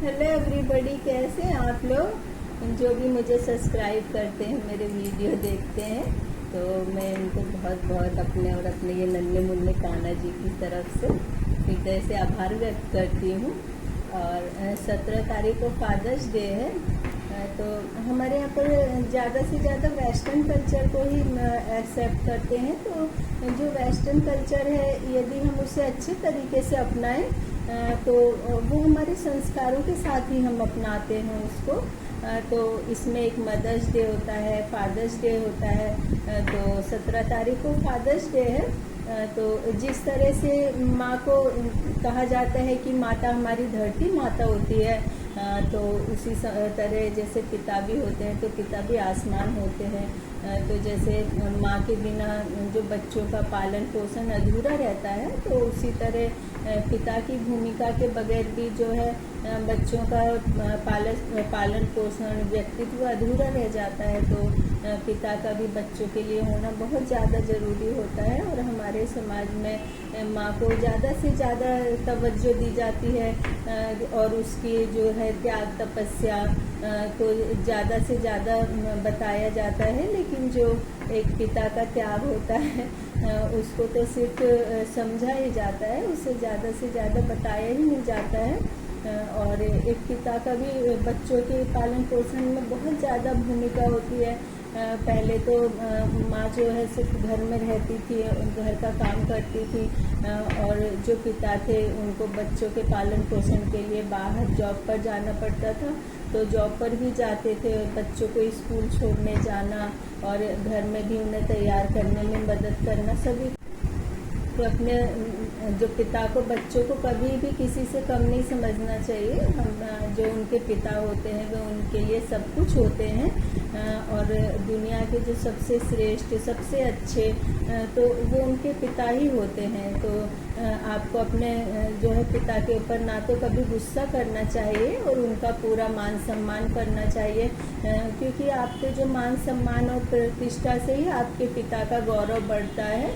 Hello everybody, कैसे हैं आप लोग जो भी मुझे सब्सक्राइब करते हैं, मेरे वीडियो देखते हैं। तो मैं इनको बहुत बहुत अपने और अपने ये नन्हे मुन्ने कान्हा जी की तरफ से हृदय से आभार व्यक्त करती हूँ। और 17 तारीख को फादर्स डे है। तो हमारे यहाँ पर ज़्यादा से ज़्यादा वेस्टर्न कल्चर को ही एक्सेप्ट करते हैं। तो जो वेस्टर्न कल्चर है, यदि हम उसे अच्छे तरीके से अपनाएं तो वो हमारे संस्कारों के साथ ही हम अपनाते हैं उसको। तो इसमें एक मदर्स डे होता है, फादर्स डे होता है। तो 17 तारीख को फादर्स डे है। तो जिस तरह से माँ को कहा जाता है कि माता हमारी धरती माता होती है, तो उसी तरह जैसे पिता भी होते हैं तो पिता भी आसमान होते हैं। तो जैसे माँ के बिना जो बच्चों का पालन पोषण अधूरा रहता है, तो उसी तरह पिता की भूमिका के बगैर भी जो है बच्चों का पालन पोषण व्यक्तित्व अधूरा रह जाता है। तो पिता का भी बच्चों के लिए होना बहुत ज़्यादा ज़रूरी होता है। और हमारे समाज में माँ को ज़्यादा से ज़्यादा तवज्जो दी जाती है और उसकी जो है त्याग तपस्या को ज़्यादा से ज़्यादा बताया जाता है। लेकिन जो एक पिता का त्याग होता है उसको तो सिर्फ समझा ही जाता है, उसे ज़्यादा से ज़्यादा बताया ही नहीं जाता है। और एक पिता का भी बच्चों के पालन पोषण में बहुत ज़्यादा भूमिका होती है। पहले तो माँ जो है सिर्फ घर में रहती थी, घर का काम करती थी, और जो पिता थे उनको बच्चों के पालन पोषण के लिए बाहर जॉब पर जाना पड़ता था। तो जॉब पर भी जाते थे, बच्चों को स्कूल छोड़ने जाना और घर में भी उन्हें तैयार करने में मदद करना। सभी तो अपने जो पिता को, बच्चों को कभी भी किसी से कम नहीं समझना चाहिए। हम जो उनके पिता होते हैं वो उनके लिए सब कुछ होते हैं। और दुनिया के जो सबसे श्रेष्ठ, सबसे अच्छे तो वो उनके पिता ही होते हैं। तो आपको अपने जो है पिता के ऊपर ना तो कभी गुस्सा करना चाहिए और उनका पूरा मान सम्मान करना चाहिए, क्योंकि आपके जो मान सम्मान और प्रतिष्ठा से ही आपके पिता का गौरव बढ़ता है।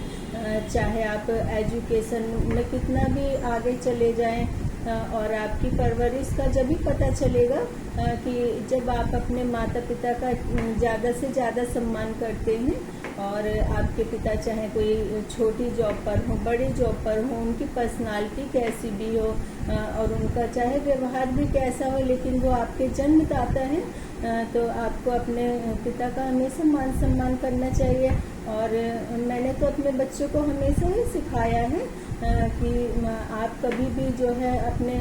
चाहे आप एजुकेशन में कितना भी आगे चले जाएं, और आपकी परवरिश का जब भी पता चलेगा कि जब आप अपने माता पिता का ज़्यादा से ज़्यादा सम्मान करते हैं। और आपके पिता चाहे कोई छोटी जॉब पर हो, बड़ी जॉब पर हो, उनकी पर्सनालिटी कैसी भी हो और उनका चाहे व्यवहार भी कैसा हो, लेकिन वो आपके जन्मदाता हैं। तो आपको अपने पिता का हमेशा मान सम्मान करना चाहिए। और मैंने तो अपने बच्चों को हमेशा ही सिखाया है कि आप कभी भी जो है अपने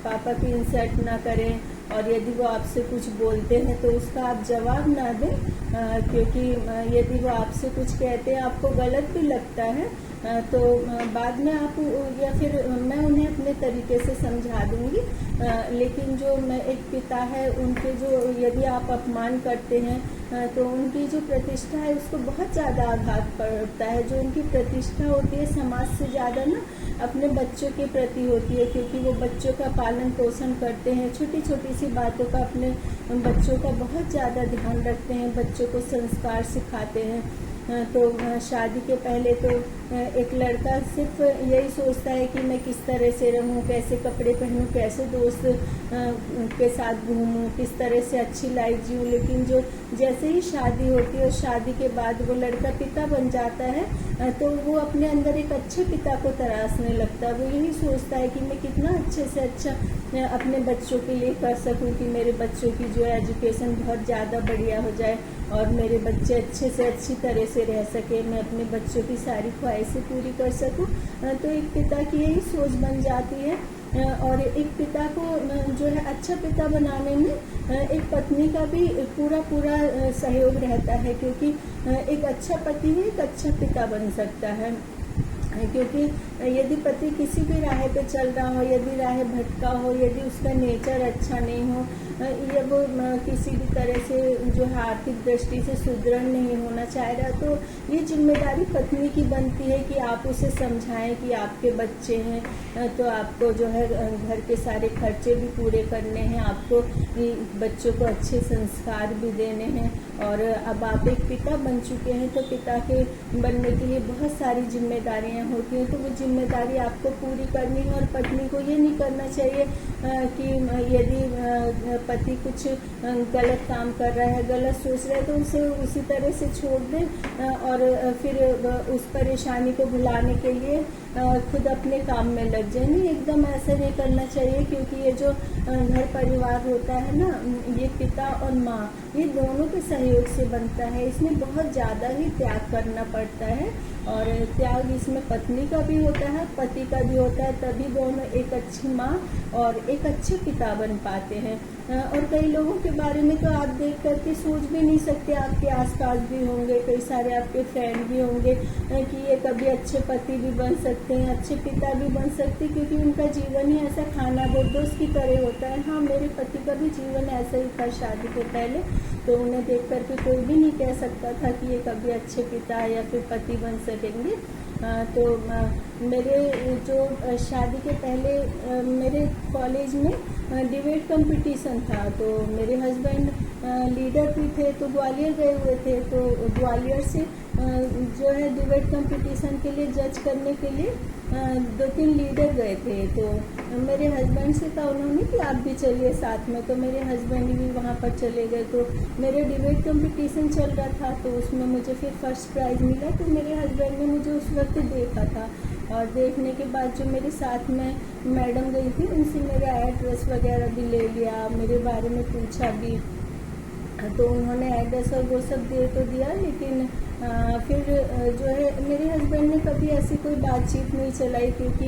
पापा की इंसल्ट ना करें, और यदि वो आपसे कुछ बोलते हैं तो उसका आप जवाब ना दें, क्योंकि यदि वो आपसे कुछ कहते हैं, आपको गलत भी लगता है, तो बाद में आप या फिर मैं उन्हें अपने तरीके से समझा दूंगी। लेकिन जो मैं एक पिता है, उनके जो यदि आप अपमान करते हैं तो उनकी जो प्रतिष्ठा है उसको बहुत ज़्यादा आघात पड़ता है। जो उनकी प्रतिष्ठा होती है समाज से ज़्यादा ना अपने बच्चों के प्रति होती है, क्योंकि वो बच्चों का पालन पोषण करते हैं, छोटी छोटी सी बातों का अपने बच्चों का बहुत ज़्यादा ध्यान रखते हैं, बच्चों को संस्कार सिखाते हैं। तो शादी के पहले तो एक लड़का सिर्फ यही सोचता है कि मैं किस तरह से रहूं, कैसे कपड़े पहनूं, कैसे दोस्त के साथ घूमूं, किस तरह से अच्छी लाइफ जीऊं। लेकिन जो जैसे ही शादी होती है और शादी के बाद वो लड़का पिता बन जाता है, तो वो अपने अंदर एक अच्छे पिता को तराशने लगता है। वो यही सोचता है कि मैं कितना अच्छे से अच्छा अपने बच्चों के लिए कर सकूं, कि मेरे बच्चों की जो है एजुकेशन बहुत ज़्यादा बढ़िया हो जाए और मेरे बच्चे अच्छे से अच्छी तरह से रह सके, मैं अपने बच्चों की सारी ख्वाहिशें पूरी कर सकूं। तो एक पिता की यही सोच बन जाती है। और एक पिता को जो है अच्छा पिता बनाने में एक पत्नी का भी पूरा पूरा सहयोग रहता है, क्योंकि एक अच्छा पति ही एक अच्छा पिता बन सकता है। क्योंकि यदि पति किसी भी राह पे चल रहा हो, यदि राह भटका हो, यदि उसका नेचर अच्छा नहीं हो, या वो किसी भी तरह से जो है आर्थिक दृष्टि से सुदृढ़ नहीं होना चाह रहा, तो ये जिम्मेदारी पत्नी की बनती है कि आप उसे समझाएं कि आपके बच्चे हैं, तो आपको जो है घर के सारे खर्चे भी पूरे करने हैं, आपको बच्चों को अच्छे संस्कार भी देने हैं। और अब आप एक पिता बन चुके हैं, तो पिता के बनने के लिए बहुत सारी जिम्मेदारियां होती हैं, तो वो जिम्मेदारी आपको पूरी करनी है। और पत्नी को ये नहीं करना चाहिए कि यदि पति कुछ गलत काम कर रहा है, गलत सोच रहा है, तो उसे उसी तरह से छोड़ दें और फिर उस परेशानी को भुलाने के लिए खुद अपने काम में लग जाए। नहीं, एकदम ऐसा नहीं करना चाहिए, क्योंकि ये जो घर परिवार होता है ना, ये पिता और माँ, ये दोनों के सहयोग से बनता है। इसमें बहुत ज़्यादा ही त्याग करना पड़ता है, और त्याग इसमें पत्नी का भी होता है, पति का भी होता है, तभी दोनों एक अच्छी माँ और एक अच्छे पिता बन पाते हैं। और कई लोगों के बारे में तो आप देख करके सोच भी नहीं सकते, आपके आसपास भी होंगे, कई सारे आपके फ्रेंड भी होंगे कि ये कभी अच्छे पति भी बन सकते हैं, अच्छे पिता भी बन सकते हैं, क्योंकि उनका जीवन ही ऐसा खाना बोदोस की तरह होता है। हाँ, मेरे पति का भी जीवन ऐसा ही था शादी के पहले, तो उन्हें देख करके कोई भी नहीं कह सकता था कि ये कभी अच्छे पिता या फिर पति बन सकेंगे। तो मेरे जो शादी के पहले मेरे कॉलेज में डिबेट कंपटीशन था, तो मेरे हस्बैंड लीडर भी थे, तो ग्वालियर गए हुए थे, तो ग्वालियर से जो है डिबेट कंपटीशन के लिए जज करने के लिए 2-3 लीडर गए थे। तो मेरे हस्बैंड से कहा उन्होंने कि आप भी चलिए साथ में, तो मेरे हस्बैंड भी वहाँ पर चले गए। तो मेरे डिबेट कंपटीशन चल रहा था, तो उसमें मुझे फिर फर्स्ट प्राइज़ मिला। तो मेरे हस्बैंड ने मुझे उस वक्त देखा था, और देखने के बाद जो मेरे साथ में मैडम गई थी, उनसे मेरा एड्रेस वगैरह भी ले लिया, मेरे बारे में पूछा भी, तो उन्होंने एड्रेस और वो सब दे तो दिया। लेकिन फिर जो है मेरे हस्बैंड ने कभी ऐसी कोई बातचीत नहीं चलाई, क्योंकि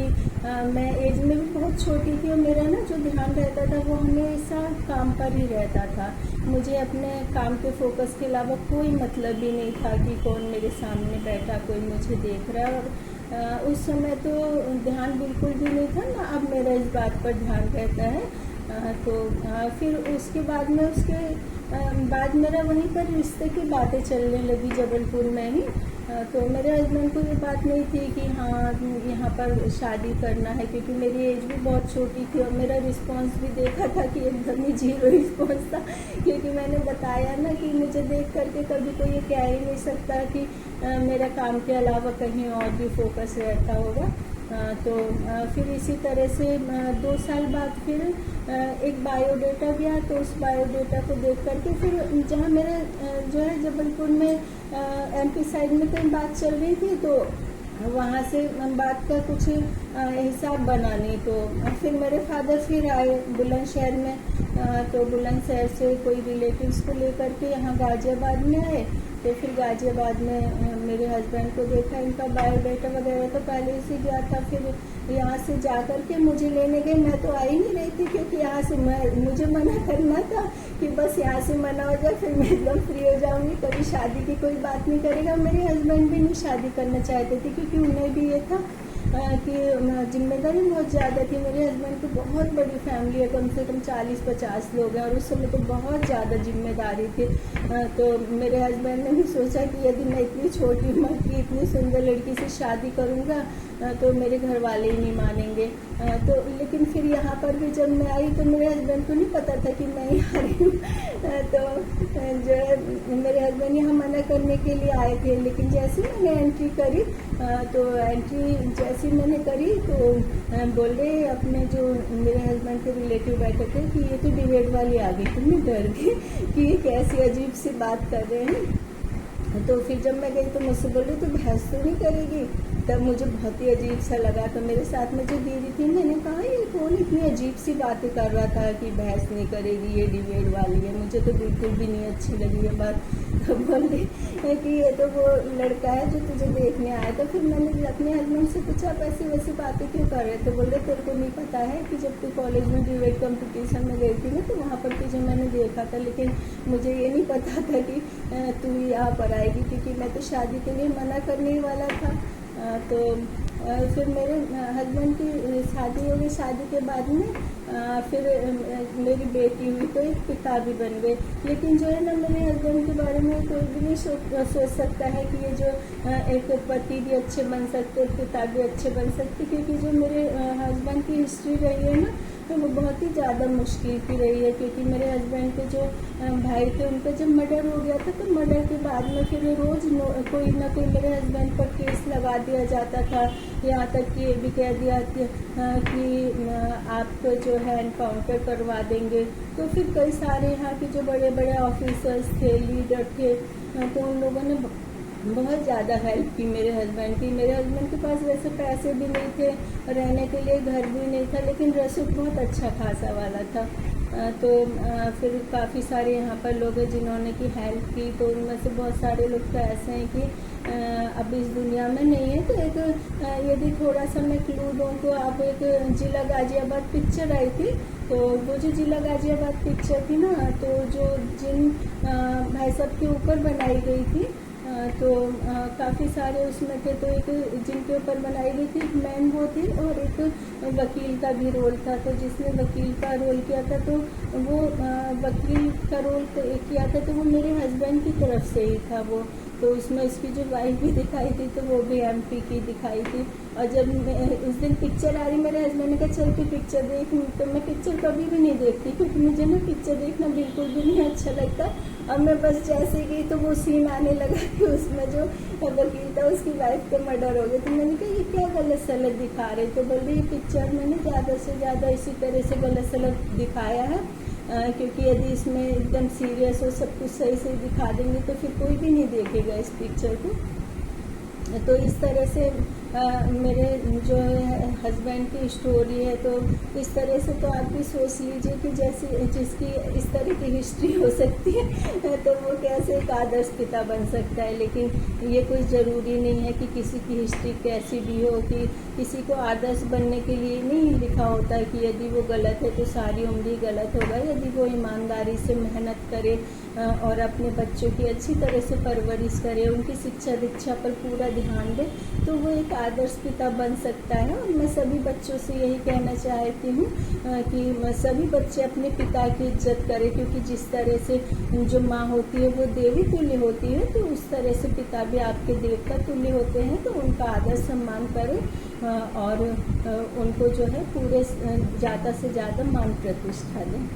मैं एज में भी बहुत छोटी थी, और मेरा ना जो ध्यान रहता था वो हमेशा काम पर ही रहता था। मुझे अपने काम के फोकस के अलावा कोई मतलब ही नहीं था कि कौन मेरे सामने बैठा, कोई मुझे देख रहा है। और उस समय तो ध्यान बिल्कुल भी नहीं था ना, अब मेरा इस बात पर ध्यान रहता है। तो फिर उसके बाद में बाद मेरा वहीं पर रिश्ते की बातें चलने लगी जबलपुर में ही। तो मेरे हस्बैंड को ये बात नहीं थी कि हाँ यहाँ पर शादी करना है, क्योंकि मेरी एज भी बहुत छोटी थी, और मेरा रिस्पांस भी देखा था कि एकदम ही 0 रिस्पांस था, क्योंकि मैंने बताया ना कि मुझे देख करके कभी कोई ये कह ही नहीं सकता कि मेरा काम के अलावा कहीं और भी फोकस रहता होगा। तो फिर इसी तरह से 2 साल बाद फिर एक बायोडेटा गया, तो उस बायोडेटा को देख करके फिर जहाँ मेरे जो है जबलपुर में MP साइड में कहीं बात चल रही थी, तो वहाँ से बात का कुछ हिसाब बना नहीं। तो फिर मेरे फादर फिर आए बुलंदशहर में, तो बुलंदशहर से कोई रिलेटिव्स को लेकर के यहाँ गाजियाबाद में आए। तो फिर गाजियाबाद में मेरे हस्बैंड को देखा, इनका बायोडाटा वगैरह तो पहले से गया था। फिर यहाँ से जा कर के मुझे लेने गए, मैं तो आ ही नहीं रही थी, क्योंकि यहाँ से मुझे मना करना था कि बस यहाँ से मना हो जाए, फिर मैं एकदम फ्री हो जाऊँगी, कभी शादी की कोई बात नहीं करेगा। मेरे हस्बैंड भी नहीं शादी करना चाहते थे, क्योंकि उन्हें भी ये था कि जिम्मेदारी बहुत ज़्यादा थी। मेरे हस्बैंड की बहुत बड़ी फैमिली है, कम से कम 40-50 लोग हैं, और उस समय तो बहुत ज़्यादा जिम्मेदारी थी। तो मेरे हस्बैंड ने भी सोचा कि यदि मैं इतनी छोटी उम्र की इतनी सुंदर लड़की से शादी करूँगा तो मेरे घर वाले ही नहीं मानेंगे। तो लेकिन फिर यहाँ पर भी जब मैं आई तो मेरे हस्बैंड को नहीं पता था कि मैं यहाँ आ रही हूँ। तो जो है मेरे हस्बैंड यहाँ मना करने के लिए आए थे, लेकिन जैसे मैंने एंट्री करी तो एंट्री जैसी मैंने करी तो बोल रहे अपने जो मेरे हस्बैंड के रिलेटिव बैठे थे कि ये तो डिबेट वाली आ गई। तो मैं डर गई कि ये कैसी अजीब सी बात कर रहे हैं। तो फिर जब मैं गई तो मुझसे बोल रही तो बहस तो नहीं करेगी, तब मुझे बहुत ही अजीब सा लगा। तो मेरे साथ में जो दीदी थी मैंने कहा ये कौन इतनी अजीब सी बातें कर रहा था कि बहस नहीं करेगी, ये डिबेट वाली है, मुझे तो बिल्कुल भी नहीं अच्छी लगी ये बात। तो बोल रही कि ये तो वो लड़का है जो तुझे देखने आया। तो फिर मैंने अपने हस्बैंड से पूछा आप ऐसी वैसी बातें क्यों कर रहे थे? बोल रहे तेरे को नहीं पता है कि जब तू कॉलेज में डिबेट कंपटीशन में गई थी ना तो वहाँ पर तुझे मैंने देखा था, लेकिन मुझे ये नहीं पता था कि तू यहाँ पर आएगी, क्योंकि मैं तो शादी के लिए मना करने ही वाला था। तो फिर मेरे हस्बैंड की शादी हो गई। शादी के बाद में फिर मेरी बेटी हुई तो एक पिता भी बन गए। लेकिन जो है ना मेरे हस्बैंड के बारे में कोई भी नहीं सोच सकता है कि ये जो एक पति भी अच्छे बन सकते, पिता भी अच्छे बन सकते, क्योंकि जो मेरे हस्बैंड की हिस्ट्री रही है ना तो वो बहुत ही ज़्यादा मुश्किल की रही है, क्योंकि मेरे हस्बैंड के जो भाई थे उनका जब मर्डर हो गया था, तो मर्डर के बाद में फिर रोज़ कोई ना कोई मेरे हस्बैंड पर केस लगा दिया जाता था। यहाँ तक कि ये भी कह दिया कि आप जो है एनकाउंटर करवा देंगे। तो फिर कई सारे यहाँ के जो बड़े बड़े ऑफिसर्स थे, लीडर थे, तो उन लोगों ने बहुत ज़्यादा हेल्प की मेरे हस्बैंड की। मेरे हस्बैंड के पास वैसे पैसे भी नहीं थे, रहने के लिए घर भी नहीं था, लेकिन रसूख बहुत अच्छा खासा वाला था। तो फिर काफ़ी सारे यहाँ पर लोग हैं जिन्होंने की हेल्प की। तो उनमें से बहुत सारे लोग तो ऐसे हैं कि अब इस दुनिया में नहीं है। तो एक यदि थोड़ा सा मैं क्लू दूँ तो आप, एक जिला गाजियाबाद पिक्चर आई थी, तो वो जो जिला गाजियाबाद पिक्चर थी ना, तो जो जिन भाई साहब के ऊपर बनाई गई थी, तो काफ़ी सारे उसमें थे। तो एक जिनके ऊपर बनाई गई थी, एक मैन वो थी और एक वकील का भी रोल था। तो जिसने वकील का रोल किया था, तो वो वकील का रोल किया था, तो वो मेरे हस्बैंड की तरफ से ही था वो। तो उसमें उसकी जो वाइफ भी दिखाई थी, तो वो भी एमपी की दिखाई थी। और जब उस दिन पिक्चर आ रही, मेरे हस्बैंड ने कहा चल के पिक्चर देख। तो मैं पिक्चर कभी भी नहीं देखती, क्योंकि मुझे ना पिक्चर देखना बिल्कुल भी नहीं अच्छा लगता। अब मैं बस जैसे गई तो वो सीन आने लगा कि उसमें जो वकील था उसकी वाइफ का मर्डर हो गया। तो मैंने कहा ये क्या गलत सलत दिखा रहे। तो बोल रही पिक्चर मैंने ज़्यादा से ज़्यादा इसी तरह से गलत सलत दिखाया है, क्योंकि यदि इसमें एकदम सीरियस हो, सब कुछ सही से दिखा देंगे तो फिर कोई भी नहीं देखेगा इस पिक्चर को। तो इस तरह से मेरे जो हस्बैंड की स्टोरी है, तो इस तरह से तो आप भी सोच लीजिए कि जैसे जिसकी इस तरह की हिस्ट्री हो सकती है, तो वो कैसे एक आदर्श पिता बन सकता है। लेकिन ये कोई ज़रूरी नहीं है कि किसी की हिस्ट्री कैसी भी हो, कि किसी को आदर्श बनने के लिए नहीं लिखा होता है कि यदि वो गलत है तो सारी उम्र ही गलत होगा। यदि वो ईमानदारी से मेहनत करे और अपने बच्चों की अच्छी तरह से परवरिश करे, उनकी शिक्षा दीक्षा पर पूरा ध्यान दे, तो वो एक आदर्श पिता बन सकता है। और मैं सभी बच्चों से यही कहना चाहती हूँ कि सभी बच्चे अपने पिता की इज्जत करें, क्योंकि जिस तरह से जो माँ होती है वो देवी तुल्य होती है, तो उस तरह से पिता भी आपके देवता तुल्य होते हैं। तो उनका आदर सम्मान करें और उनको जो है पूरे ज़्यादा से ज़्यादा मान प्रतिष्ठा दें।